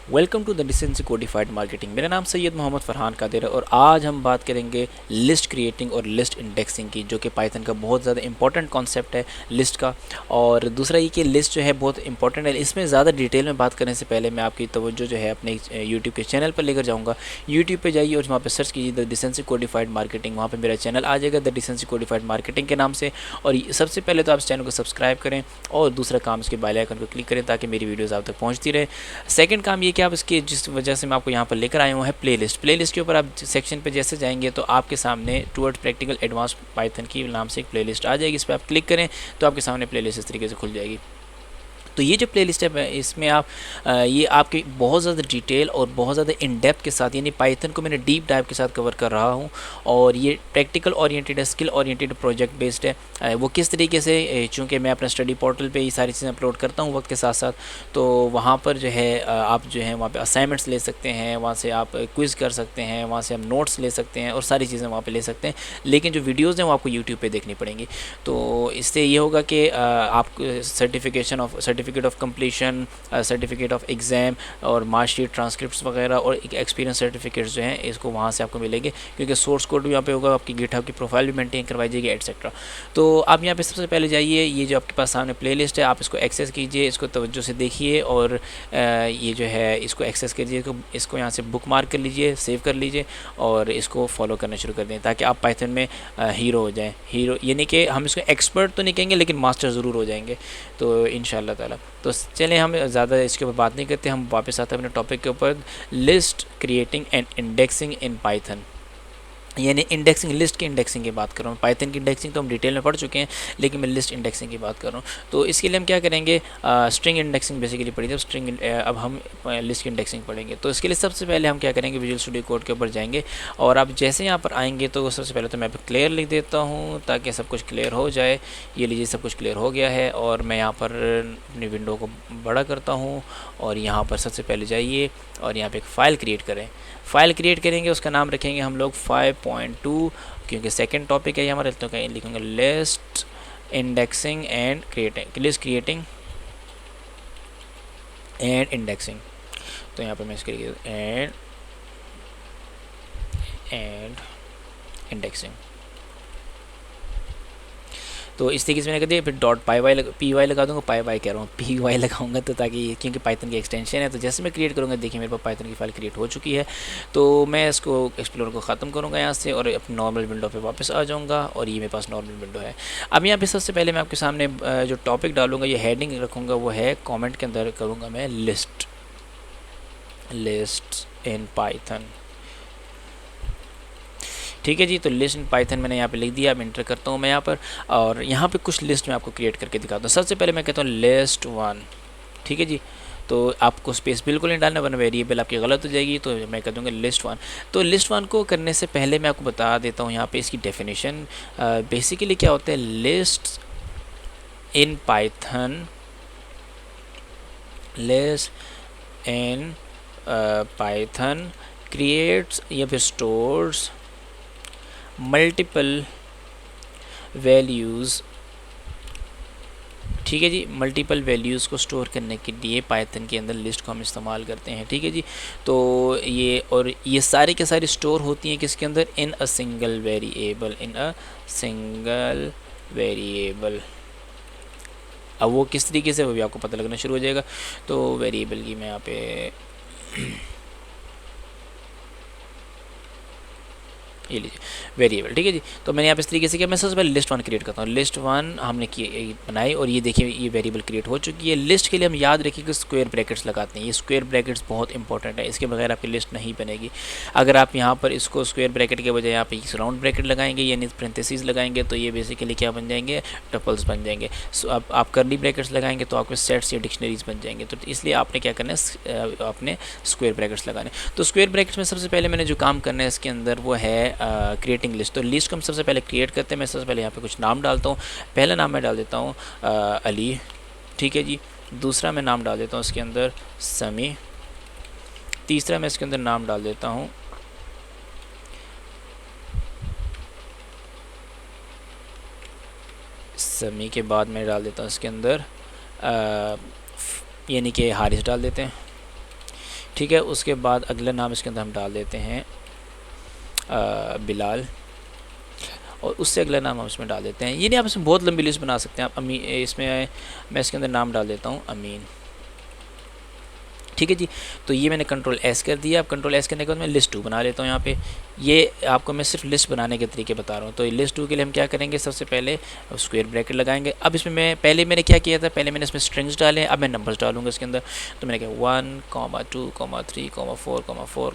Welcome to the decency codified marketing. मेरा नाम सैयद मोहम्मद फ़रहान कादिर है और आज हम बात करेंगे लिस्ट क्रिएटिंग और लिस्ट इंडेक्सिंग की, जो कि पाइथन का बहुत ज़्यादा इंपॉर्टेंट कॉन्सेप्ट है लिस्ट का। और दूसरा ये कि लिस्ट जो है बहुत इंपॉर्टेंट है। इसमें ज़्यादा डिटेल में बात करने से पहले मैं आपकी तवज्जो जो है अपने यूट्यूब के चैनल पर लेकर जाऊँगा। यूट्यूब पर जाइए और वहाँ पर सर्च कीजिए द डिसेंसी कोडिफाइड मार्केटिंग। वहाँ पर मेरा चैनल आ जाएगा द डिसेंसी कोडिफाइड मार्केटिंग के नाम से। और सबसे पहले तो आप इस चैनल को सब्सक्राइब करें और दूसरा काम इसके बेल आइकन को क्लिक करें ताकि मेरी वीडियोज़ आप तक पहुँचती रहे। सेकंड काम ये कि आप इसके जिस वजह से मैं आपको यहाँ पर लेकर आया हूँ है प्लेलिस्ट के ऊपर आप सेक्शन पे जैसे जाएंगे तो आपके सामने टुवर्ड्स प्रैक्टिकल एडवांस पाइथन की नाम से एक प्लेलिस्ट आ जाएगी। इस पर आप क्लिक करें तो आपके सामने प्लेलिस्ट इस तरीके से खुल जाएगी। तो ये जो प्लेलिस्ट है इसमें आप ये आपकी बहुत ज़्यादा डिटेल और बहुत ज़्यादा इन डेप्थ के साथ, यानी पाइथन को मैंने डीप डाइव के साथ कवर कर रहा हूँ। और ये प्रैक्टिकल ओरिएंटेड है, स्किल ओरिएंटेड प्रोजेक्ट बेस्ड है। वो किस तरीके से, चूँकि मैं अपना स्टडी पोर्टल पे ये सारी चीज़ें अपलोड करता हूँ वक्त के साथ साथ, तो वहाँ पर जो है आप जो है वहाँ पे असाइनमेंट्स ले सकते हैं, वहाँ से आप क्विज़ कर सकते हैं, वहाँ से आप नोट्स ले सकते हैं और सारी चीज़ें वहाँ पर ले सकते हैं। लेकिन जो वीडियोज़ हैं वो आपको यूट्यूब पर देखनी पड़ेंगी। तो इससे ये होगा कि आप certificate of completion, certificate of exam और मार्कशीट, ट्रांसक्रिप्ट्स वगैरह और एक एक्सपीरियंस सर्टिफिकेट्स जो हैं इसको वहाँ से आपको मिलेंगे, क्योंकि सोर्स कोड भी यहाँ पे होगा, आपकी गिटहब की प्रोफाइल भी मेंटेन करवाई जाएगी एटसेट्रा। तो आप यहाँ पे सबसे पहले जाइए, ये जो आपके पास सामने प्लेलिस्ट है आप इसको एक्सेस कीजिए, इसको तवज्जो से देखिए और ये जो है इसको एक्सेस कीजिए, इसको यहाँ से बुक मार्क कर लीजिए, सेव कर लीजिए और इसको फॉलो करना शुरू कर दें ताकि आप पाइथन में हीरो हो जाएँ। हीरो यानी कि हम इसको एक्सपर्ट तो नहीं कहेंगे लेकिन मास्टर ज़रूर हो जाएंगे तो इंशाअल्लाह ताला। तो चलें हम ज़्यादा इसके ऊपर बात नहीं करते, हम वापस आते हैं अपने टॉपिक के ऊपर, list creating and indexing in Python. यानी इंडेक्सिंग, लिस्ट की इंडेक्सिंग की बात कर रहा हूँ। पाइथन की इंडेक्सिंग तो हम डिटेल में पढ़ चुके हैं, लेकिन मैं लिस्ट इंडेक्सिंग की बात कर रहा हूँ। तो इसके लिए हम क्या करेंगे, स्ट्रिंग इंडेक्सिंग बेसिकली पढ़ी थी, अब हम लिस्ट की इंडेक्सिंग पढ़ेंगे। तो इसके लिए सबसे पहले हम क्या करेंगे, विजुअल स्टूडियो कोड के ऊपर जाएंगे और आप जैसे यहाँ पर आएंगे तो सबसे पहले तो मैं क्लियर लिख देता हूँ ताकि सब कुछ क्लियर हो जाए। ये लीजिए सब कुछ क्लियर हो गया है और मैं यहाँ पर अपनी विंडो को बड़ा करता हूँ और यहाँ पर सबसे पहले जाइए और यहाँ पर एक फ़ाइल क्रिएट करें। फ़ाइल क्रिएट करेंगे, उसका नाम रखेंगे हम लोग 5.2, क्योंकि सेकंड टॉपिक है ये हमारे, तो कहीं लिखेंगे list indexing and creating, list creating and indexing. तो यहाँ पर मैं इसके लिए एंड इंडेक्सिंग, तो इस तरीके से मैंने कर दिया। फिर डॉट पी वाई लगा दूंगा, पाई वाई कह रहा हूँ, पी वाई लगाऊंगा तो ताकि, क्योंकि पाइथन की एक्सटेंशन है। तो जैसे मैं क्रिएट करूँगा, देखिए मेरे पास पाइथन की फाइल क्रिएट हो चुकी है। तो मैं इसको एक्सप्लोर को ख़त्म करूँगा यहाँ से और अपनी नॉर्मल विंडो पे वापस आ जाऊँगा और ये मेरे पास नॉर्मल विंडो है। अब यहाँ पे सबसे पहले मैं आपके सामने जो टॉपिक डालूंगा, ये हेडिंग रखूँगा, वो है कॉमेंट के अंदर करूँगा मैं लिस्ट इन पाइथन। ठीक है जी। तो लिस्ट इन पाइथन मैंने यहाँ पे लिख दिया। अब इंटर करता हूँ मैं यहाँ पर और यहाँ पे कुछ लिस्ट मैं आपको क्रिएट करके दिखाता हूँ। सबसे पहले मैं कहता हूँ लिस्ट 1। ठीक है जी। तो आपको स्पेस बिल्कुल नहीं डालना, वरना वेरिएबल आपकी गलत हो जाएगी। तो मैं कह दूँगा लिस्ट 1। तो लिस्ट 1 को करने से पहले मैं आपको बता देता हूँ यहाँ पे इसकी डेफिनेशन। बेसिकली क्या होता है, list in Python, list in Python creates या फिर स्टोर्स मल्टीपल वैल्यूज़। ठीक है जी। मल्टीपल वैल्यूज़ को स्टोर करने के लिए पाइथन के अंदर लिस्ट को हम इस्तेमाल करते हैं। ठीक है जी। तो ये सारी के सारी स्टोर होती हैं किसके अंदर, इन अ सिंगल वेरिएबल। अब वो किस तरीके से, वो भी आपको पता लगना शुरू हो जाएगा। तो वेरिएबल की मैं यहाँ पे ये लीजिए वेरिएबल। ठीक है जी। तो मैंने यहाँ पे इस तरीके से किया। मैं सबसे पहले लिस्ट 1 क्रिएट करता हूँ। लिस्ट 1 हमने बनाई और ये देखिए ये वेरिएबल क्रिएट हो चुकी है। लिस्ट के लिए हम याद रखिए कि स्क्वायर ब्रैकेट्स लगाते हैं। ये स्क्वायर ब्रैकेट्स बहुत इंपॉर्टेंट है, इसके बगैर आपकी लिस्ट नहीं बनेगी। अगर आप यहाँ पर इसको स्क्वायर ब्रैकेट के बजाय यहाँ पे राउंड ब्रैकेट लगाएंगे यानी पेरेंथीसिस लगाएंगे तो ये बेसिकली क्या बन जाएंगे, टपल्स बन जाएंगे। सो अब आप कर्ली ब्रैकेट्स लगाएंगे तो आपके सेट्स या डिक्शनरीज बन जाएंगे। तो इसलिए आपने क्या करना है, आपने स्क्वायर ब्रैकेट्स लगाने। तो स्क्वायर ब्रैकेट्स में सबसे पहले मैंने जो काम करना है इसके अंदर वो है क्रिएटिंग लिस्ट। तो लिस्ट को हम सबसे पहले क्रिएट करते हैं। मैं सबसे पहले यहाँ पे कुछ नाम डालता हूँ। पहला नाम मैं डाल देता हूँ अली। ठीक है जी। दूसरा मैं नाम डाल देता हूँ इसके अंदर समी। तीसरा मैं इसके अंदर नाम डाल देता हूँ समी के बाद मैं डाल देता हूँ इसके अंदर यानी कि हारिस डाल देते हैं। ठीक है। उसके बाद अगला नाम इसके अंदर हम डाल देते हैं बिलाल, और उससे अगला नाम हम इसमें डाल देते हैं, ये नहीं आप इसमें बहुत लंबी लिस्ट बना सकते हैं आप। इसमें मैं इसके अंदर नाम डाल देता हूँ अमीन, ठीक है जी। तो ये मैंने कंट्रोल एस कर दिया। अब कंट्रोल एस करने के बाद मैं लिस्ट 2 बना लेता हूँ यहाँ पे। ये आपको मैं सिर्फ लिस्ट बनाने के तरीके बता रहा हूँ। तो लिस्ट 2 के लिए हम क्या करेंगे, सबसे पहले स्क्वायर ब्रैकेट लगाएंगे। अब इसमें पहले मैंने क्या किया था, पहले मैंने इसमें स्ट्रिंग्स डाले, अब मैं नंबर्स डालूंगा इसके अंदर। तो मैंने कहा 1, 2, 3, 4, 4, 4,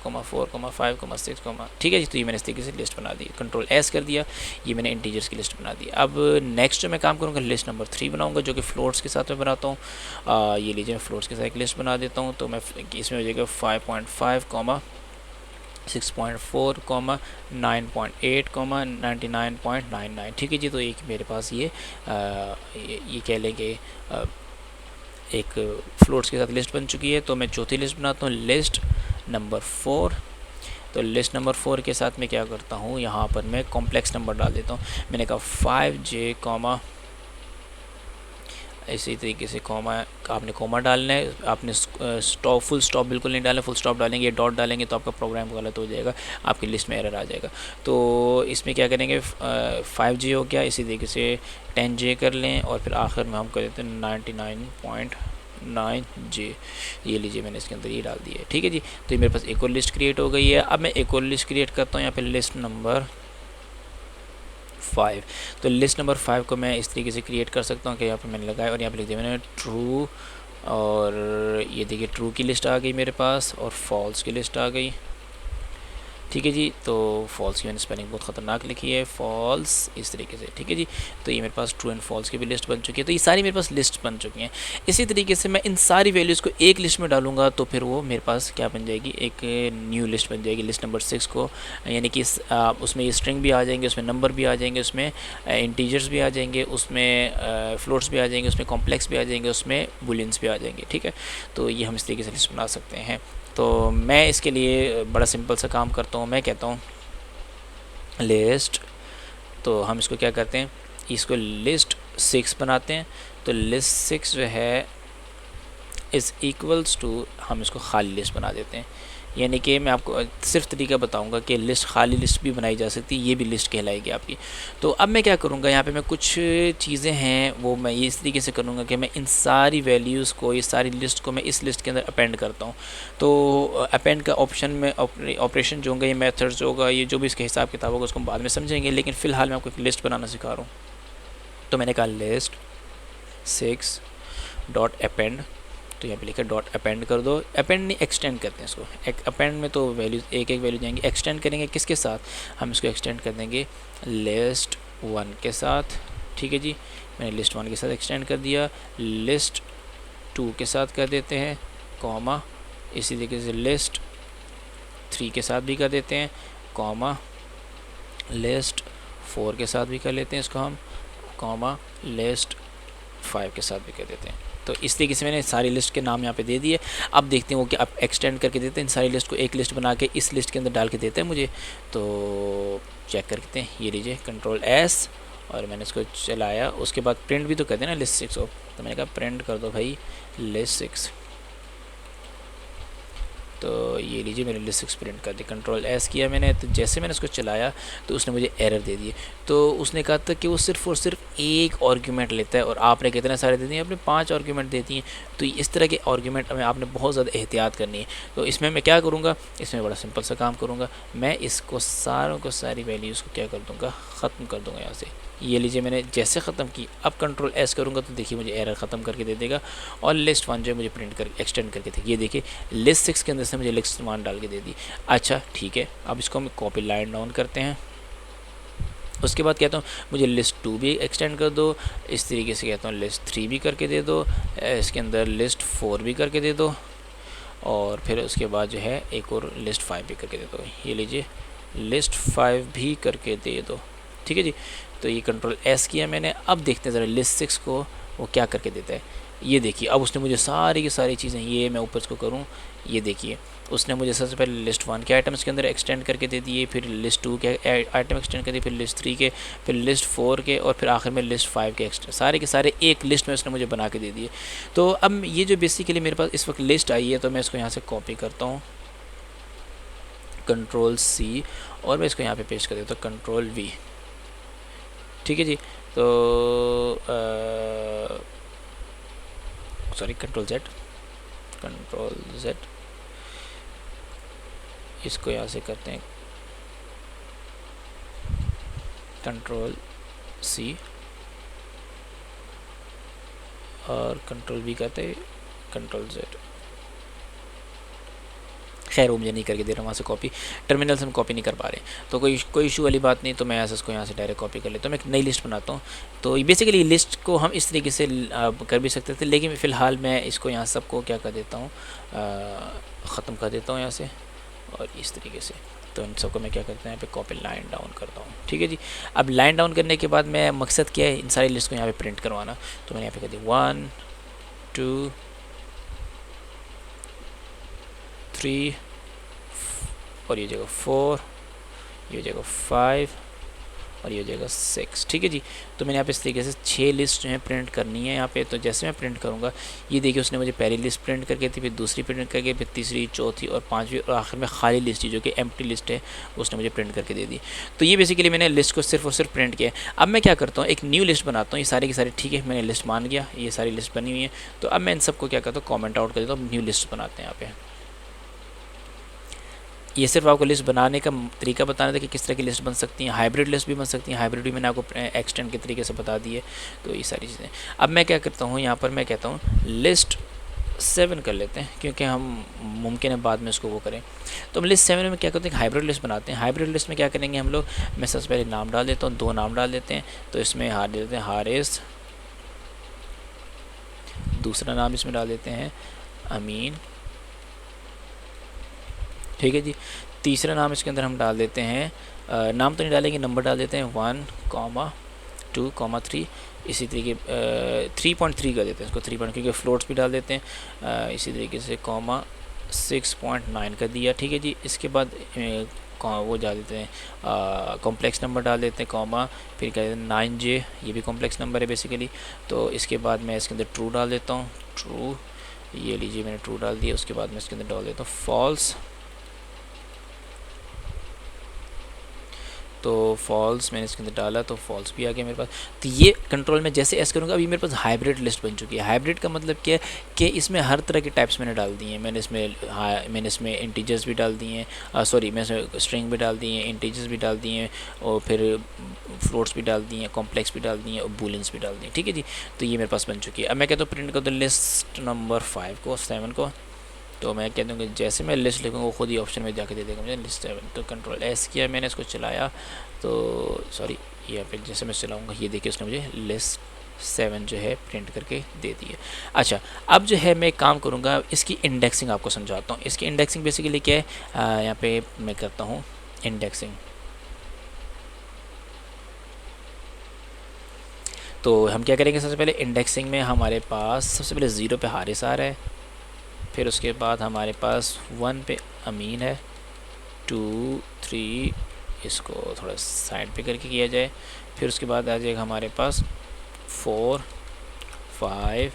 5, 6, ठीक है जी। तो ये मैंने इस तरीके से लिस्ट बना दी। कंट्रोल एस कर दिया, ये मैंने इंटीजर्स की लिस्ट बना दी। अब नेक्स्ट मैं काम करूँगा, लिस्ट नंबर 3 बनाऊँगा, जो कि फ्लोट्स के साथ में बनाता हूँ। ये लीजिए मैं फ्लोट्स के साथ एक लिस्ट बना देता हूँ। तो मैं इसमें हो जाएगा 5.5, 6.4, 9.8, 99.99, ठीक है जी। तो एक मेरे पास ये कह लेंगे एक फ्लोट्स के साथ लिस्ट बन चुकी है। तो मैं चौथी लिस्ट बनाता हूँ, लिस्ट नंबर 4। तो लिस्ट नंबर 4 के साथ मैं क्या करता हूँ, यहाँ पर मैं कॉम्प्लेक्स नंबर डाल देता हूँ। मैंने कहा 5J, इसी तरीके से आपने कॉमा डालना है। आपने फुल स्टॉप बिल्कुल नहीं डालना, फुल स्टॉप डालेंगे, डॉट डालेंगे तो आपका प्रोग्राम गलत हो जाएगा, आपकी लिस्ट में एरर आ जाएगा। तो इसमें क्या करेंगे, 5J हो गया, इसी तरीके से 10J कर लें, और फिर आखिर में हम कर देते हैं 99.9J। ये लीजिए मैंने इसके अंदर ये डाल दिया है, ठीक है जी। तो ये मेरे पास एक और लिस्ट क्रिएट हो गई है। अब मैं एक और लिस्ट क्रिएट करता हूँ यहाँ पे, लिस्ट नंबर 5। तो लिस्ट नंबर 5 को मैं इस तरीके से क्रिएट कर सकता हूँ कि यहाँ पर मैंने लगाया और यहाँ पर लिख दिया मैंने ट्रू, और ये देखिए ट्रू की लिस्ट आ गई मेरे पास, और फॉल्स की लिस्ट आ गई, ठीक है जी। तो फॉल्स की मैंने स्पेलिंग बहुत ख़तरनाक लिखी है, फॉल्स, इस तरीके से, ठीक है जी। तो ये मेरे पास ट्रू एंड फॉल्स की भी लिस्ट बन चुकी है। तो ये सारी मेरे पास लिस्ट बन चुकी हैं। इसी तरीके से मैं इन सारी वैल्यूज़ को एक लिस्ट में डालूंगा, तो फिर वो मेरे पास क्या बन जाएगी, एक न्यू लिस्ट बन जाएगी, लिस्ट नंबर 6 को। यानी कि उसमें ये स्ट्रिंग भी आ जाएंगे, उसमें नंबर भी आ जाएंगे, उसमें इंटीजर्स भी आ जाएंगे, उसमें फ्लोट्स भी आ जाएंगे, उसमें कॉम्प्लेक्स भी आ जाएंगे, उसमें बुलियंस भी आ जाएंगे, ठीक है। तो ये हम इस तरीके से लिस्ट बना सकते हैं। तो मैं इसके लिए बड़ा सिंपल सा काम करता हूँ, मैं कहता हूँ लिस्ट, तो हम इसको क्या करते हैं, इसको लिस्ट 6 बनाते हैं। तो लिस्ट 6 जो है इज़ इक्वल्स टू, हम इसको खाली लिस्ट बना देते हैं। यानी कि मैं आपको सिर्फ तरीका बताऊंगा कि लिस्ट, खाली लिस्ट भी बनाई जा सकती है, ये भी लिस्ट कहलाएगी आपकी। तो अब मैं क्या करूंगा, यहाँ पे मैं कुछ चीज़ें हैं वो मैं ये इस तरीके से करूंगा कि मैं इन सारी वैल्यूज़ को, ये सारी लिस्ट को मैं इस लिस्ट के अंदर अपेंड करता हूँ। तो अपेंड का ऑप्शन में ऑपरेशन जो होगा, ये मेथड्स जो होगा, ये जो भी इसके हिसाब किताब होगा उसको बाद में समझेंगे, लेकिन फ़िलहाल मैं आपको एक लिस्ट बनाना सिखा रहा हूँ। तो मैंने कहा लिस्ट 6 डॉट अपेंड, तो यहाँ पे लिखा डॉट अपेंड कर दो। अपेंड नहीं, एक्सटेंड करते हैं इसको। अपेंड में तो वैल्यूज एक एक वैल्यू जाएंगे, एक्सटेंड करेंगे किसके साथ, हम इसको एक्सटेंड कर देंगे लिस्ट 1 के साथ, ठीक है जी। मैंने लिस्ट 1 के साथ एक्सटेंड कर दिया, लिस्ट 2 के साथ कर देते हैं, कॉमा, इसी तरीके से लिस्ट 3 के साथ भी कर देते हैं, कॉमा, लिस्ट 4 के साथ भी कर लेते हैं इसको हम, कॉमा, लिस्ट 5 के साथ भी कर देते हैं। तो इस तरीके से मैंने सारी लिस्ट के नाम यहाँ पे दे दिए। अब देखते हैं वो कि आप एक्सटेंड करके देते हैं, इन सारी लिस्ट को एक लिस्ट बना के इस लिस्ट के अंदर डाल के देते हैं मुझे। तो चेक करते हैं, ये लीजिए कंट्रोल एस, और मैंने इसको चलाया। उसके बाद प्रिंट भी तो कर देना लिस्ट 6 हो, तो मैंने कहा प्रिंट कर दो भाई लिस्ट 6। तो ये लीजिए मैंने लिस्ट 6 प्रिंट कर दी, कंट्रोल एस किया मैंने। तो जैसे मैंने उसको चलाया तो उसने मुझे एरर दे दिए। तो उसने कहा था कि वो सिर्फ और सिर्फ एक आर्गूमेंट लेता है, और आपने कितने सारे दे दिए, आपने 5 आर्गूमेंट देती हैं। तो इस तरह के आर्गूमेंट में आपने बहुत ज़्यादा एहतियात करनी है। तो इसमें मैं क्या करूँगा, इसमें बड़ा सिंपल सा काम करूँगा, मैं इसको सारों को, सारी वैल्यूज़ को क्या कर दूँगा, ख़त्म कर दूँगा यहाँ से। ये लीजिए मैंने जैसे ख़त्म की, अब कंट्रोल एस करूँगा तो देखिए मुझे एरर ख़त्म करके दे देगा। और लिस्ट 1 जो मुझे प्रिंट कर एक्सटेंड करके थे, ये देखिए लिस्ट 6 के अंदर से मुझे लिस्ट 1 डाल के दे दी। अच्छा ठीक है, अब इसको हम कॉपी लाइन डाउन करते हैं। उसके बाद कहता हूँ मुझे लिस्ट 2 भी एक्सटेंड कर दो, इस तरीके से कहता हूँ लिस्ट 3 भी करके दे दो, इसके अंदर लिस्ट 4 भी करके दे दो, और फिर उसके बाद जो है एक और लिस्ट 5 भी करके दे दो। ये लीजिए लिस्ट 5 भी करके दे दो, ठीक है जी। तो ये कंट्रोल एस किया मैंने। अब देखते हैं ज़रा लिस्ट 6 को वो क्या करके देता है। ये देखिए अब उसने मुझे सारी की सारी चीज़ें, ये मैं ऊपर इसको करूँ, ये देखिए उसने मुझे सबसे पहले लिस्ट 1 के आइटम्स के अंदर एक्सटेंड करके दे दिए, फिर लिस्ट 2 के आइटम एक्सटेंड कर दिए, फिर लिस्ट 3 के, फिर लिस्ट 4 के, और फिर आखिर में लिस्ट 5 के एक्सटेंड, सारे के सारे एक लिस्ट में उसने मुझे बना के दे दिए। तो अब ये जो बेसिकली मेरे पास इस वक्त लिस्ट आई है, तो मैं इसको यहाँ से कॉपी करता हूँ, कंट्रोल C, और मैं इसको यहाँ पे पेस्ट कर देता हूँ, कंट्रोल V। ठीक है जी, तो सॉरी कंट्रोल Z, इसको यहाँ से करते हैं कंट्रोल C, और कंट्रोल V करते हैं कंट्रोल Z। खैर वो मुझे नहीं करके दे रहा वहाँ से कॉपी, टर्मिनल से हम कॉपी नहीं कर पा रहे, तो कोई इशू वाली बात नहीं। तो मैं ऐसे इसको यहाँ से डायरेक्ट कॉपी कर लेता हूँ, मैं एक नई लिस्ट बनाता हूँ। तो बेसिकली लिस्ट को हम इस तरीके से कर भी सकते थे, लेकिन फ़िलहाल मैं इसको यहाँ सबको क्या कर देता हूँ, ख़त्म कर देता हूँ यहाँ से, और इस तरीके से। तो इन सबको मैं क्या करता हूँ यहाँ पे कॉपी लाइन डाउन करता हूँ। ठीक है जी, अब लाइन डाउन करने के बाद मैं मकसद क्या है इन सारी लिस्ट को यहाँ पे प्रिंट करवाना, तो मैंने यहाँ पे कर दिया 1 2 3, और ये जगह 4, ये जगह 5, और ये जगह 6। ठीक है जी, तो मैंने यहाँ पे इस तरीके से 6 लिस्ट जो है प्रिंट करनी है यहाँ पे। तो जैसे मैं प्रिंट करूँगा, ये देखिए उसने मुझे पहली लिस्ट प्रिंट करके दी, फिर दूसरी प्रिंट करके, फिर तीसरी, चौथी और पांचवी, और आखिर में खाली लिस्ट जो कि एम्प्टी लिस्ट है उसने मुझे प्रिंट करके दे दी। तो ये बेसिकली मैंने लिस्ट को सिर्फ और सिर्फ प्रिंट किया। अब मैं क्या करता हूँ, एक न्यू लिस्ट बनाता हूँ, ये सारी की सारी, ठीक है मैंने लिस्ट मान गया, ये सारी लिस्ट बनी हुई है। तो अब मैं इन सबको क्या करता हूँ, कॉमेंट आउट कर देता हूँ, न्यू लिस्ट बनाते हैं यहाँ पे। ये सिर्फ आपको लिस्ट बनाने का तरीका बताना था कि किस तरह की लिस्ट बन सकती हैं। हाइब्रिड लिस्ट भी बन सकती हैं, हाइब्रिड भी मैंने आपको एक्सटेंड के तरीके से बता दिए। तो ये सारी चीज़ें अब मैं क्या करता हूँ, यहाँ पर मैं कहता हूँ लिस्ट 7 कर लेते हैं, क्योंकि हम मुमकिन है बाद में उसको वो करें। तो हम लिस्ट 7 में क्या करते हैं, हाइब्रिड लिस्ट बनाते हैं। हाइब्रिड लिस्ट में क्या करेंगे हम लोग, मैं सबसे पहले नाम डाल देता हूँ, 2 नाम डाल देते हैं। तो इसमें हार देते हैं हारिस, दूसरा नाम इसमें डाल देते हैं अमीन। ठीक है जी, तीसरा नाम इसके अंदर हम डाल देते हैं, नाम तो नहीं डालेंगे, नंबर डाल देते हैं 1, 2, 3। इसी तरीके 3.3 कर देते हैं इसको, 3 क्योंकि फ्लोट्स भी डाल देते हैं। इसी तरीके से 6.9 कर दिया। ठीक है जी, इसके बाद वो डाल देते हैं कॉम्प्लेक्स नंबर डाल देते हैं, फिर कहते हैं 9J, ये भी कॉम्प्लेक्स नंबर है बेसिकली। तो इसके बाद मैं इसके अंदर ट्रू डाल देता हूँ, ट्रू, ये लीजिए मैंने ट्रू डाल दिया। उसके बाद मैं इसके अंदर डाल देता हूँ फॉल्स, तो फॉल्स मैंने इसके अंदर डाला, तो फॉल्स भी आ गया मेरे पास। तो ये कंट्रोल में जैसे एस करूँगा, अभी मेरे पास हाइब्रिड लिस्ट बन चुकी है। हाइब्रिड का मतलब क्या है कि इसमें हर तरह के टाइप्स मैंने डाल दिए हैं। मैंने इसमें इंटीजर्स भी डाल दिए हैं, सॉरी मैं इसमें स्ट्रिंग भी डाल दिए हैं, इंटीजर्स भी डाल दिए हैं, और फिर फ्लोट्स भी डाल दिए हैं, कॉम्प्लेक्स भी डाल दिए हैं, और बूलियंस भी डाल दिए। ठीक है जी, तो ये मेरे पास बन चुकी है। अब मैं कहता हूँ प्रिंट कर दो लिस्ट नंबर 7 को। तो मैं कह दूँगा जैसे मैं लिस्ट लिखूँगा वो खुद ही ऑप्शन में जाके दे देगा मुझे लिस्ट 7। तो कंट्रोल S किया मैंने, इसको चलाया, तो सॉरी यहाँ पे जैसे मैं चलाऊँगा ये देखिए उसने मुझे लिस्ट 7 जो है प्रिंट करके दे दी है। अच्छा, अब जो है मैं काम करूँगा, इसकी इंडेक्सिंग आपको समझाता हूँ। इसकी इंडेक्सिंग बेसिकली क्या है, यहाँ पे मैं करता हूँ इंडेक्सिंग। तो हम क्या करेंगे, सबसे पहले इंडेक्सिंग में हमारे पास सबसे पहले 0 पे हारिस आ रहा है, फिर उसके बाद हमारे पास 1 पे अमीन है, 2, 3, इसको थोड़ा साइड पे करके किया जाए, फिर उसके बाद आ जाएगा हमारे पास 4, 5,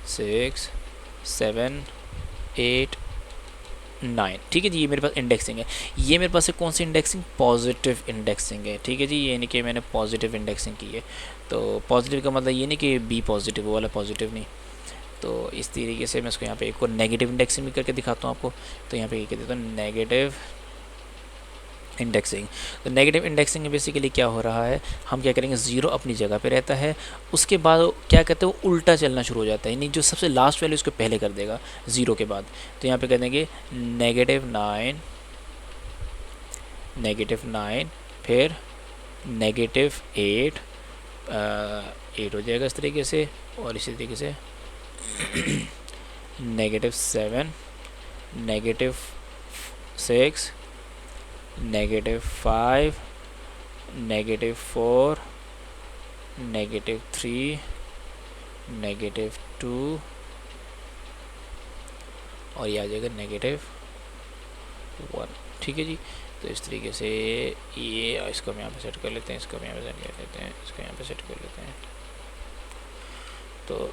6, 7, 8, 9। ठीक है जी, ये मेरे पास इंडेक्सिंग है। ये मेरे पास है कौन सी इंडेक्सिंग, पॉजिटिव इंडेक्सिंग है। ठीक है जी, ये नहीं कि मैंने पॉजिटिव इंडेक्सिंग की है। तो पॉजिटिव का मतलब ये नहीं कि बी पॉजिटिव, वो वाला पॉजिटिव नहीं। तो इस तरीके से मैं इसको यहाँ पे एक और नेगेटिव इंडेक्सिंग भी करके दिखाता हूँ आपको। तो यहाँ पे ये कह देता हूँ नेगेटिव इंडेक्सिंग। तो नेगेटिव इंडेक्सिंग में बेसिकली क्या हो रहा है, हम क्या करेंगे, 0 अपनी जगह पे रहता है, उसके बाद क्या कहते हैं वो उल्टा चलना शुरू हो जाता है, यानी जो सबसे लास्ट वैल्यू उसको पहले कर देगा 0 के बाद। तो यहाँ पे कर देंगे -9, -9, फिर -8, 8 हो जाएगा इस तरीके से, और इसी तरीके से -7, -6, -5, -4, -3, -2 और ये आ जाएगा -1। ठीक है जी। तो इस तरीके से ये इसको हम यहाँ पे सेट कर लेते हैं, इसको हम यहाँ पे सेट कर लेते हैं, इसको यहाँ पे सेट कर लेते हैं। तो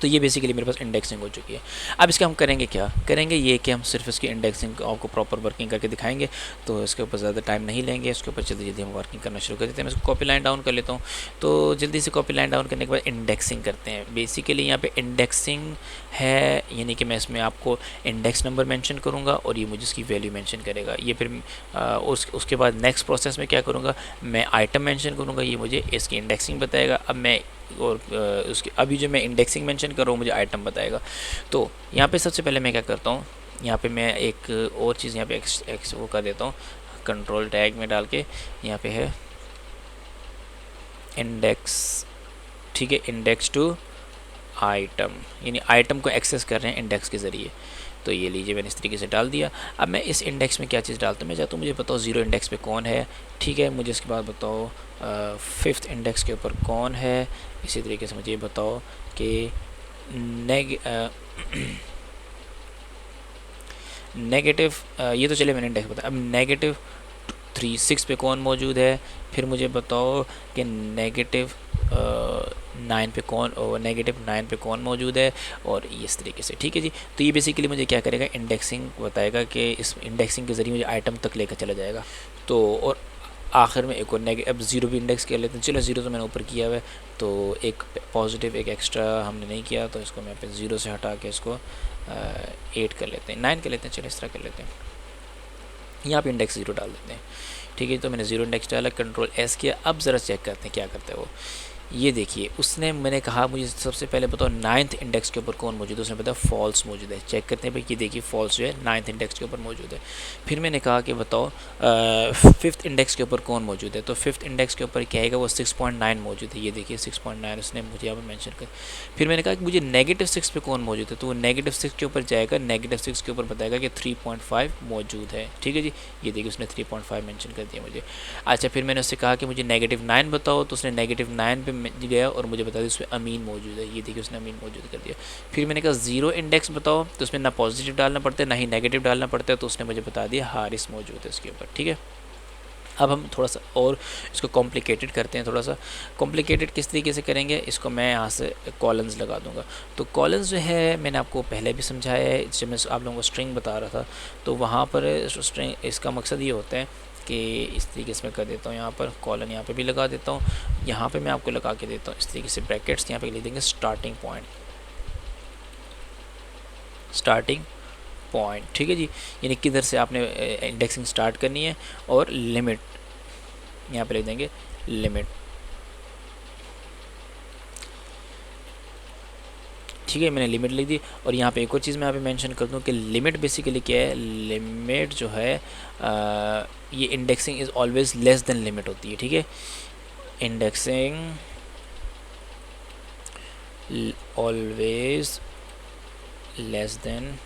तो ये बेसिकली मेरे पास इंडेक्सिंग हो चुकी है। अब इसका हम करेंगे क्या करेंगे, ये कि हम सिर्फ इसकी इंडेक्सिंग आपको प्रॉपर वर्किंग करके दिखाएंगे। तो इसके ऊपर ज़्यादा टाइम नहीं लेंगे, इसके ऊपर जल्दी जल्दी हम वर्किंग करना शुरू कर देते हैं। मैं इसको कॉपी लाइन डाउन कर लेता हूँ। तो जल्दी से कॉपी लाइन डाउन करने के बाद इंडेक्सिंग करते हैं। बेसिकली यहाँ पे इंडेक्सिंग है, यानी कि मैं इसमें आपको इंडेक्स नंबर मेंशन करूँगा और ये मुझे इसकी वैल्यू मेंशन करेगा। ये फिर उसके बाद नेक्स्ट प्रोसेस में क्या करूँगा, मैं आइटम मेंशन करूँगा, ये मुझे इसकी इंडेक्सिंग बताएगा। अब मैं और उसके अभी जो मैं इंडेक्सिंग मेंशन कर रहा हूँ मुझे आइटम बताएगा। तो यहाँ पे सबसे पहले मैं क्या करता हूँ, यहाँ पे मैं एक और चीज़ यहाँ पे एक्स वो कर देता हूँ, कंट्रोल टैग में डाल के यहाँ पे है इंडेक्स। ठीक है, इंडेक्स टू आइटम, यानी आइटम को एक्सेस कर रहे हैं इंडेक्स के ज़रिए। तो ये लीजिए मैंने इस तरीके से डाल दिया। अब मैं इस इंडेक्स में क्या चीज़ डालता हूँ, मैं चाहता हूँ मुझे बताओ 0 इंडेक्स पे कौन है। ठीक है, मुझे इसके बाद बताओ 5th इंडेक्स के ऊपर कौन है। इसी तरीके से मुझे ये बताओ कि नेगेटिव ये तो चले मैंने इंडेक्स बताया। अब -6 पे कौन मौजूद है। फिर मुझे बताओ कि -9 पे कौन -9 पे कौन मौजूद है, और इस तरीके से। ठीक है जी। तो ये बेसिकली मुझे क्या करेगा, इंडेक्सिंग बताएगा कि इस इंडेक्सिंग के ज़रिए मुझे आइटम तक लेकर चला जाएगा। तो और आखिर में एक और अब 0 भी इंडेक्स कर लेते हैं। चलो 0 तो मैंने ऊपर किया हुआ है, तो एक पॉजिटिव एक एक्स्ट्रा हमने नहीं किया, तो इसको मैं पे 0 से हटा के इसको 8 कर लेते हैं, 9 कर लेते हैं। चलो इस तरह कर लेते हैं, यहाँ पे इंडेक्स 0 डाल देते हैं। ठीक है, तो मैंने 0 इंडेक्स डाला, कंट्रोल S किया। अब ज़रा चेक करते हैं क्या करता है वो। ये देखिए, उसने मैंने कहा मुझे सबसे पहले बताओ 9th इंडेक्स के ऊपर कौन मौजूद है। उसने बताया फॉल्स मौजूद है। चेक करते हैं भाई, ये देखिए फॉल्स जो है 9th इंडेक्स के ऊपर मौजूद है। फिर मैंने कहा कि बताओ 5th इंडेक्स के ऊपर कौन मौजूद है। तो 5th इंडेक्स के ऊपर क्या आएगा, वो 6.9 मौजूद है। ये देखिए 6.9 उसने मुझे यहाँ पर मैंशन कर। फिर मैंने कहा कि मुझे -6 पे कौन मौजूद है, तो वो -6 के ऊपर जाएगा। -6 के ऊपर बताएगा कि 3.5 मौजूद है। ठीक है जी, ये देखिए उसने 3.5 मैंशन कर दिया मुझे। अच्छा, फिर मैंने उससे कहा कि मुझे -9 बताओ, तो उसने -9 पे गया और मुझे बता दिया उसमें अमीन मौजूद है। ये देखिए उसने अमीन मौजूद कर दिया। फिर मैंने कहा 0 इंडेक्स बताओ, तो उसमें ना पॉजिटिव डालना पड़ता है ना ही नेगेटिव डालना पड़ता है, तो उसने मुझे बता दिया हारिस मौजूद है इसके ऊपर। ठीक है, अब हम थोड़ा सा और इसको कॉम्प्लिकेटेड करते हैं। थोड़ा सा कॉम्प्लिकेटेड किस तरीके से करेंगे, इसको मैं यहाँ से कॉलम्स लगा दूंगा। तो कॉलम्स जो है मैंने आपको पहले भी समझाया है, जब मैं आप लोगों को स्ट्रिंग बता रहा था। तो वहाँ पर स्ट्रिंग इसका मकसद ये होता है कि इस तरीके से मैं कर देता हूँ, यहाँ पर कॉलन यहाँ पे भी लगा देता हूँ, यहाँ पे मैं आपको लगा के देता हूँ इस तरीके से ब्रैकेट्स। यहाँ पे लिख देंगे स्टार्टिंग पॉइंट, स्टार्टिंग पॉइंट। ठीक है जी, यानी किधर से आपने इंडेक्सिंग स्टार्ट करनी है, और लिमिट यहाँ पे लिख देंगे लिमिट। ठीक है, मैंने लिमिट लिख दी। और यहाँ पे एक और चीज़ मैं यहाँ पे मेंशन कर दूँ कि लिमिट बेसिकली क्या है। लिमिट जो है ये indexing is always less than limit होती है। ठीक है, indexing always less than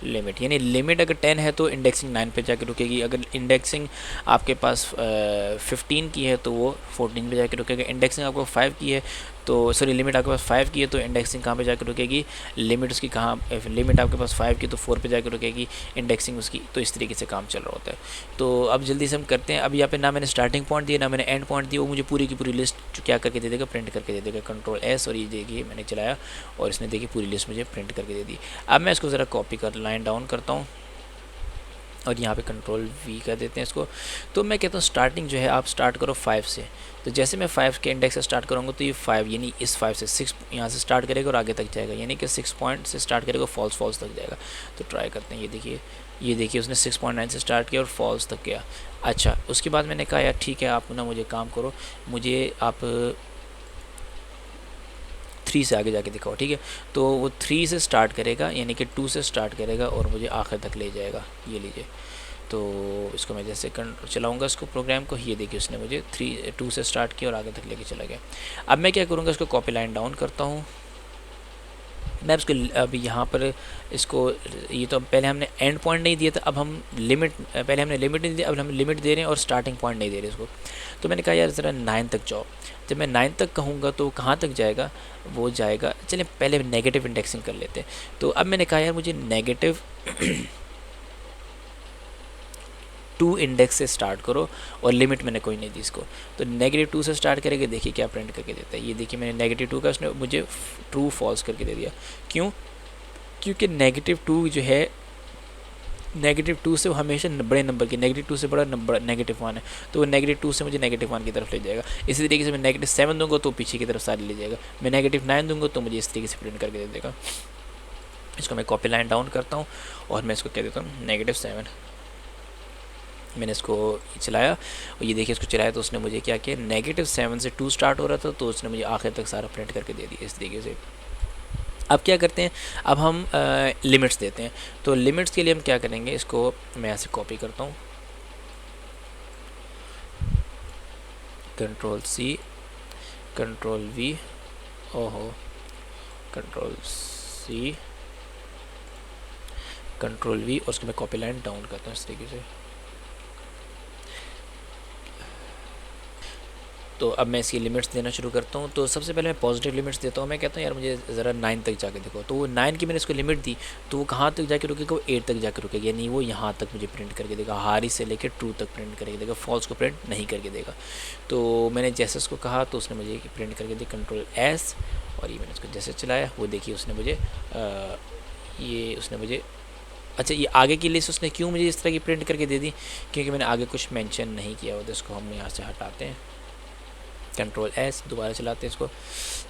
limit, यानी लिमिट अगर 10 है तो इंडेक्सिंग 9 पे जाके रुकेगी। अगर इंडेक्सिंग आपके पास 15 की है तो वो 14 पे जाके रुकेगा। इंडेक्सिंग आपको 5 की है तो सॉरी लिमिट आपके पास 5 की है तो इंडेक्सिंग कहाँ पे जाकर रुकेगी, लिमिट उसकी कहाँ, लिमिट आपके पास 5 की तो 4 पे जाकर रुकेगी इंडेक्सिंग उसकी। तो इस तरीके से काम चल रहा होता है। तो अब जल्दी से हम करते हैं। अब यहाँ पे ना मैंने स्टार्टिंग पॉइंट दिया ना मैंने एंड पॉइंट दिया, वो मुझे पूरी की पूरी लिस्ट क्या करके दे देगा, प्रिंट करके दे देगा। कंट्रोल S और ये देखिए मैंने चलाया और इसने देखिए पूरी लिस्ट मुझे प्रिंट करके दे दी। अब मैं इसको ज़रा कॉपी कर लाइन डाउन करता हूँ और यहाँ पे कंट्रोल V कर देते हैं इसको। तो मैं कहता हूँ स्टार्टिंग जो है आप स्टार्ट करो 5 से। तो जैसे मैं 5 के इंडेक्स से स्टार्ट करूँगा तो ये 5 यानी इस 5 से 6 यहाँ से स्टार्ट करेगा और आगे तक जाएगा, यानी कि 6 पॉइंट से स्टार्ट करेगा फॉल्स तक जाएगा। तो ट्राई करते हैं। ये देखिए उसने 6.9 से स्टार्ट किया और फॉल्स तक गया। अच्छा, उसके बाद मैंने कहा यार ठीक है आप ना मुझे काम करो, मुझे आप 3 से आगे जाके दिखाओ। ठीक है, तो वो 3 से स्टार्ट करेगा यानी कि 2 से स्टार्ट करेगा और मुझे आखिर तक ले जाएगा। ये लीजिए, तो इसको मैं जैसे चलाऊंगा इसको प्रोग्राम को, ये देखिए उसने मुझे 2 से स्टार्ट किया और आगे तक लेके चला गया। अब मैं क्या करूँगा, इसको कॉपी लाइन डाउन करता हूँ, मैं इसको अभी यहाँ पर इसको, ये तो पहले हमने एंड पॉइंट नहीं दिया था, अब हम लिमिट, पहले हमने लिमिट नहीं दिया, अब हम लिमिट दे रहे हैं और स्टार्टिंग पॉइंट नहीं दे रहे इसको। तो मैंने कहा यार ज़रा 9 तक जाओ। जब मैं 9 तक कहूँगा तो कहाँ तक जाएगा, वो जाएगा, चलें पहले नेगेटिव इंडेक्सिंग कर लेते हैं। तो अब मैंने कहा यार मुझे नेगेटिव 2 इंडेक्स से स्टार्ट करो और लिमिट मैंने कोई नहीं दी इसको। तो -2 से स्टार्ट करेंगे, देखिए क्या प्रिंट करके देता है। ये देखिए मैंने -2 का उसने मुझे ट्रू फॉल्स करके दे दिया। क्यों? क्योंकि -2 जो है, -2 से वो हमेशा बड़े नंबर की, -2 से बड़ा नंबर -1 है, तो वो -2 से मुझे -1 की तरफ ले जाएगा। इसी तरीके से मैं -7 दूंगा तो पीछे की तरफ सारे ले जाएगा। मैं -9 दूंगा तो मुझे इस तरीके से प्रिंट करके दे देगा। इसको मैं कॉपी लाइन डाउन करता हूँ और मैं इसको कह देता हूँ -7। मैंने इसको चलाया और ये देखिए इसको चलाया तो उसने मुझे क्या किया, -7 से 2 स्टार्ट हो रहा था तो उसने मुझे आखिर तक सारा प्रिंट करके दे दिया इस तरीके से। अब क्या करते हैं, अब हम लिमिट्स देते हैं। तो लिमिट्स के लिए हम क्या करेंगे, इसको मैं ऐसे कॉपी करता हूँ, Ctrl+C, Ctrl+V, ओहो, Ctrl+C, Ctrl+V और उसको मैं कॉपी लाइन डाउन करता हूँ इस तरीके से। तो अब मैं इसकी लिमिट्स देना शुरू करता हूँ। तो सबसे पहले मैं पॉजिटिव लिमिट्स देता हूँ। मैं कहता हूँ यार मुझे ज़रा 9 तक जाके देखो। तो वो 9 की मैंने इसको लिमिट दी तो वो कहाँ तक जाके रुकेगा, वो 8 तक जाके रुकेगा, यानी वो यहाँ तक मुझे प्रिंट करके देगा, हारी से लेकर ट्रू तक प्रिंट करके देगा, फॉल्स को प्रिंट नहीं करके देगा। तो मैंने जैसे उसको कहा तो उसने मुझे प्रिंट करके दी Ctrl+S और ये मैंने उसको जैसे चलाया वो देखिए उसने मुझे अच्छा ये आगे की लिस्ट उसने क्यों मुझे इस तरह की प्रिंट करके दे दी, क्योंकि मैंने आगे कुछ मेंशन नहीं किया होता। इसको हम यहाँ से हटाते हैं, Ctrl+S, दोबारा चलाते हैं इसको।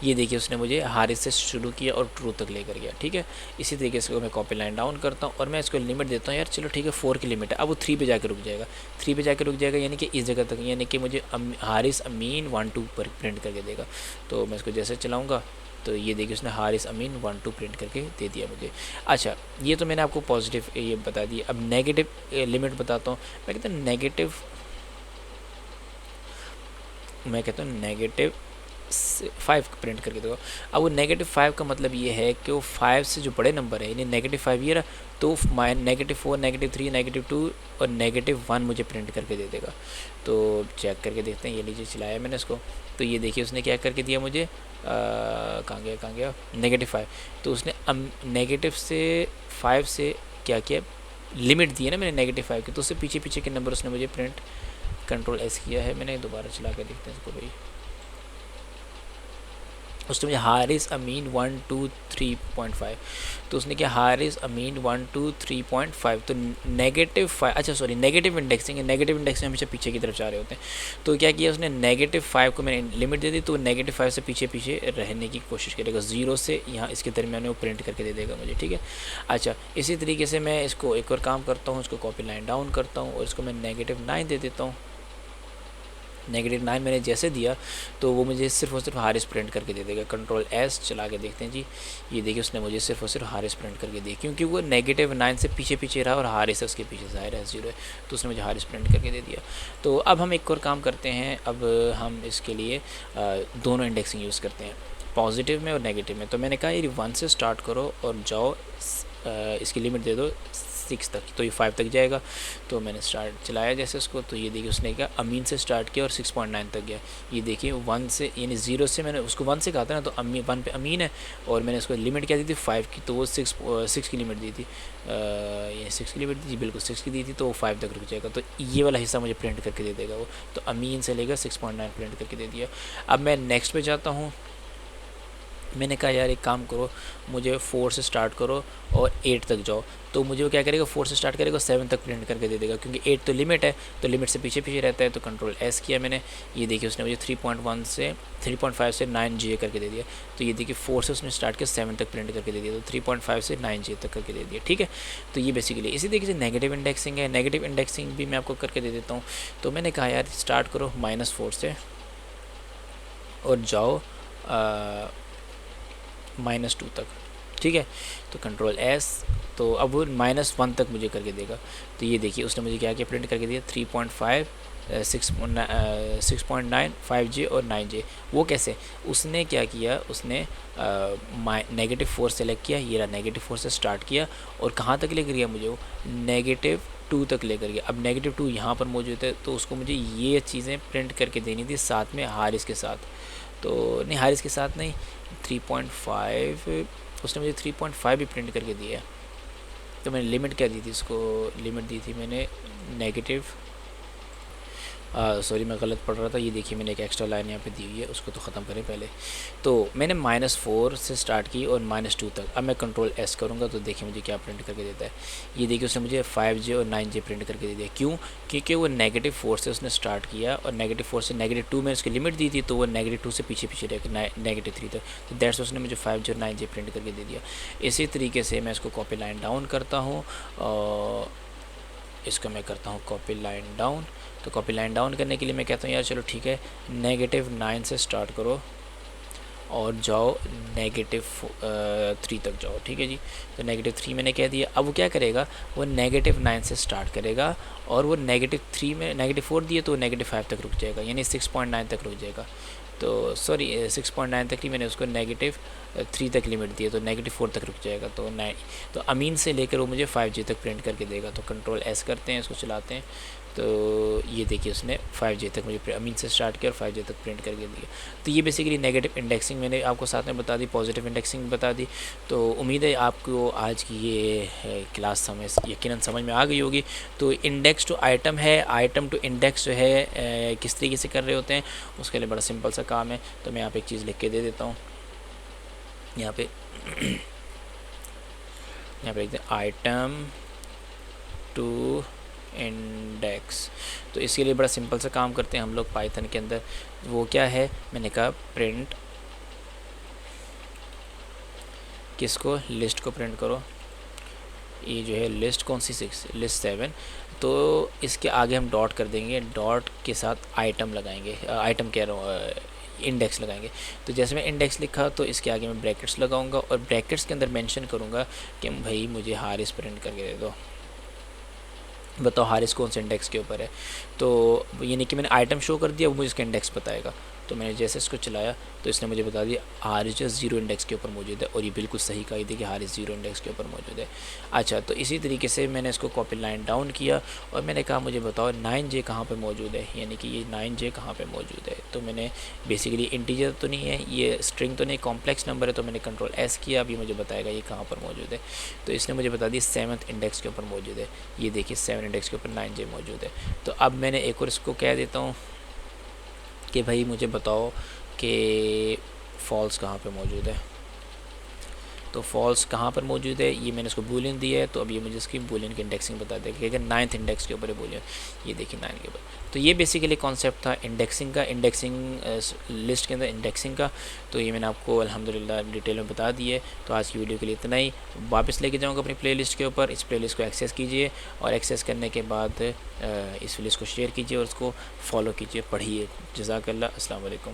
ये देखिए उसने मुझे हारिस से शुरू किया और ट्रू तक लेकर गया, ठीक है। इसी तरीके से मैं कॉपी लाइन डाउन करता हूँ और मैं इसको लिमिट देता हूँ, यार चलो ठीक है 4 की लिमिट है। अब वो 3 पे जाकर रुक जाएगा, 3 पे जाकर रुक जाएगा, यानी कि इस जगह तक, यानी कि मुझे हारिस अमीन 1-2 पर प्रिंट करके देगा। तो मैं इसको जैसे चलाऊँगा तो ये देखिए उसने हारिस अमीन 1-2 प्रिंट करके दे दिया मुझे। अच्छा ये तो मैंने आपको पॉजिटिव ये बता दिया। अब नेगेटिव लिमिट बताता हूँ। मैं कहता हूँ -5 प्रिंट करके दो। अब वो -5 का मतलब ये है कि वो 5 से जो बड़े नंबर है, यानी -5 ये रहा, तो -4, -3, -2 और -1 मुझे प्रिंट करके दे देगा। तो चेक करके देखते हैं। ये लीजिए चलाया मैंने इसको तो ये देखिए उसने क्या करके दिया मुझे, कहाँ गया -5। तो उसने -5 से क्या किया, लिमिट दी है ना मैंने -5 की, तो उससे पीछे पीछे के नंबर उसने मुझे प्रिंट Ctrl+S किया है मैंने। दोबारा चला कर देखते हैं इसको भाई। उसने मुझे हारिस अमीन 123.5, तो उसने क्या हारिस अमीन 123.5, तो -5, अच्छा सॉरी नेगेटिव इंडेक्सिंग है, नेगेटिव इंडेक्सिंग हमेशा पीछे की तरफ जा रहे होते हैं। तो क्या किया उसने, -5 को मैंने लिमिट दे दी, तो -5 से पीछे पीछे रहने की कोशिश करेगा, 0 से यहाँ इसके दरमियान वो प्रिंट करके दे देगा मुझे, ठीक है। अच्छा इसी तरीके से मैं इसको एक और काम करता हूँ, इसको कॉपी लाइन डाउन करता हूँ और इसको मैं -9 दे देता हूँ। -9 मैंने जैसे दिया तो वो मुझे सिर्फ और सिर्फ हारिस प्रिंट करके दे देगा। Ctrl+S चला के देखते हैं जी। ये देखिए उसने मुझे सिर्फ और सिर्फ हारिस प्रिंट करके दी, क्योंकि वो -9 से पीछे पीछे रहा और हारिस उसके पीछे ज़ाहिर है 0 है, तो उसने मुझे हारिस प्रिंट करके दे दिया। तो अब हम एक और काम करते हैं। अब हम इसके लिए दोनों इंडेक्सिंग यूज़ करते हैं, पॉजिटिव में और नेगेटिव में। तो मैंने कहा ये 1 से स्टार्ट करो और जाओ, इसकी लिमिट दे दो 6 तक, तो ये 5 तक जाएगा। तो मैंने स्टार्ट चलाया जैसे उसको, तो ये देखिए उसने क्या अमीन से स्टार्ट किया और 6.9 तक गया। ये देखिए 1 से, यानी 0 से मैंने उसको 1 से कहा था ना, तो 1 पे अमीन है और मैंने उसको लिमिट क्या दी थी 5 की, तो वो 6 की लिमिट दी थी, ये 6 की लिमिट दी थी, बिल्कुल 6 की दी थी, तो वो 5 तक रुक जाएगा। तो ये वाला हिस्सा मुझे प्रिंट करके दे देगा वो। तो अमीन से लेकर 6.9 प्रिंट करके दे दिया। अब मैं नेक्स्ट पे जाता हूँ। मैंने कहा यार एक काम करो, मुझे 4 से स्टार्ट करो और 8 तक जाओ। तो मुझे वो क्या करेगा, 4 से स्टार्ट करेगा 7 तक प्रिंट करके दे देगा, क्योंकि 8 तो लिमिट है, तो लिमिट से पीछे पीछे रहता है। तो Ctrl+S किया मैंने। ये देखिए उसने मुझे 3.5 से 9J करके दे दिया। तो ये देखिए 4 से उसने स्टार्ट किया 7 तक प्रिंट करके दे दिया, तो 3.5 से 9J तक करके दे दिया, ठीक है। तो ये बेसिकली इसी तरीके से नेगेटिव इंडेक्सिंग है। नेगेटिव इंडेक्सिंग भी मैं आपको करके दे देता हूँ। तो मैंने कहा यार स्टार्ट करो -4 से और जाओ -2 तक, ठीक है। तो कंट्रोल एस, तो अब वो -1 तक मुझे करके देगा। तो ये देखिए उसने मुझे क्या क्या प्रिंट करके दिया, 3.5, 6.9, 5J और 9J। वो कैसे, उसने क्या किया, उसने -4 सेलेक्ट किया, ये रहा -4 से स्टार्ट किया और कहाँ तक लेकर गया मुझे, वो -2 तक लेकर गया। अब -2 यहाँ पर मौजूद है, तो उसको मुझे ये चीज़ें प्रिंट करके देनी थी साथ में हारिस के साथ। तो नहीं, हारिस के साथ नहीं, 3.5, उसने मुझे 3.5 भी प्रिंट करके दिया। तो मैंने लिमिट क्या दी थी उसको, लिमिट दी थी मैंने नेगेटिव, सॉरी मैं गलत पढ़ रहा था, ये देखिए मैंने एक एक्स्ट्रा लाइन यहाँ पे दी हुई है, उसको तो ख़त्म करें पहले। तो मैंने -4 से स्टार्ट की और -2 तक। अब मैं कंट्रोल एस करूँगा तो देखिए मुझे क्या प्रिंट करके देता है। ये देखिए उसने मुझे 5J और 9J प्रिंट करके दे दिया। क्यों, क्योंकि वो -4 से उसने स्टार्ट किया और -4 से -2 में उसकी लिमिट दी थी, तो वो -2 से पीछे पीछे रह -3 तक। तो दैट्स उसने मुझे 5J और 9J प्रिंट करके दे दिया। इसी तरीके से मैं इसको कॉपी लाइन डाउन करता हूँ, इसको मैं करता हूँ कॉपी लाइन डाउन। तो कॉपी लाइन डाउन करने के लिए मैं कहता हूँ यार चलो ठीक है, -9 से स्टार्ट करो और जाओ -3 तक जाओ, ठीक है जी। तो -3 मैंने कह दिया। अब वो क्या करेगा, वो -9 से स्टार्ट करेगा और वो -3 में -4 दिए तो -5 तक रुक जाएगा, यानी 6.9 तक रुक जाएगा। तो सॉरी 6.9 तक ही मैंने उसको -3 तक लिमिट दी है, तो -4 तक रुक जाएगा। तो तो अमीन से लेकर वो मुझे 5G तक प्रिंट करके देगा। तो कंट्रोल एस करते हैं, इसको चलाते हैं, तो ये देखिए उसने 5J तक मुझे अमीन से स्टार्ट किया और 5J तक प्रिंट करके दिया। तो ये बेसिकली नेगेटिव इंडेक्सिंग मैंने आपको साथ में बता दी, पॉजिटिव इंडेक्सिंग बता दी। तो उम्मीद है आपको आज की ये क्लास यकीनन समझ में आ गई होगी। तो इंडेक्स टू आइटम है, आइटम टू इंडेक्स जो है किस तरीके से कर रहे होते हैं, उसके लिए बड़ा सिंपल सा काम है। तो मैं यहाँ पे एक चीज़ लिख के दे देता हूँ, यहाँ पे लिख दें आइटम टू इंडेक्स। तो इसके लिए बड़ा सिंपल सा काम करते हैं हम लोग पाइथन के अंदर। वो क्या है, मैंने कहा प्रिंट किसको, लिस्ट को प्रिंट करो। ये जो है लिस्ट कौन सी, लिस्ट 7। तो इसके आगे हम डॉट कर देंगे, डॉट के साथ आइटम लगाएंगे, आइटम कह रहा हूँ इंडेक्स लगाएंगे। तो जैसे मैं इंडेक्स लिखा तो इसके आगे मैं ब्रैकेट्स लगाऊंगा और ब्रैकेट्स के अंदर मेंशन करूंगा कि भाई मुझे हारिस प्रिंट करके दे दो, बताओ हारिस कौन से इंडेक्स के ऊपर है। तो यानी कि मैंने आइटम शो कर दिया, वो मुझे इसका इंडेक्स बताएगा। तो मैंने जैसे इसको चलाया तो इसने मुझे बता दिया हारिस जो 0 इंडेक्स के ऊपर मौजूद है, और ये बिल्कुल सही कही थी कि हारिस 0 इंडेक्स के ऊपर मौजूद है। अच्छा, तो इसी तरीके से मैंने इसको कॉपी लाइन डाउन किया और मैंने कहा मुझे बताओ 9J कहाँ पर मौजूद है, यानी कि ये 9J कहाँ पर मौजूद है। तो मैंने बेसिकली इंटीजर तो नहीं है, ये स्ट्रिंग तो नहीं, कॉम्प्लेक्स नंबर है, तो मैंने कंट्रोल एस किया, अभी मुझे बताएगा ये कहाँ पर मौजूद है। तो इसने मुझे बता दी 7th इंडेक्स के ऊपर मौजूद है। ये देखिए 7 इंडेक्स के ऊपर 9J मौजूद है। तो अब मैंने एक और इसको कह देता हूँ कि भाई मुझे बताओ कि फॉल्स कहाँ पे मौजूद है। तो फॉल्स कहाँ पर मौजूद है, ये मैंने इसको बूलियन दिया है, तो अब ये मुझे इसकी बूलियन की इंडेक्सिंग बता देगा कि 9th इंडेक्स के ऊपर है बूलियन। ये देखिए 9 के ऊपर। तो ये बेसिकली कॉन्सेप्ट था इंडेक्सिंग का, इंडेक्सिंग लिस्ट के अंदर इंडेक्सिंग का। तो ये मैंने आपको अल्हम्दुलिल्लाह डिटेल में बता दी है। तो आज की वीडियो के लिए इतना ही। वापस लेके जाऊँगा अपनी प्लेलिस्ट के ऊपर, इस प्लेलिस्ट को एक्सेस कीजिए और एक्सेस करने के बाद इस प्लेलिस्ट को शेयर कीजिए और उसको फॉलो कीजिए, पढ़िए। जज़ाकल्लाह, अस्सलाम वालेकुम।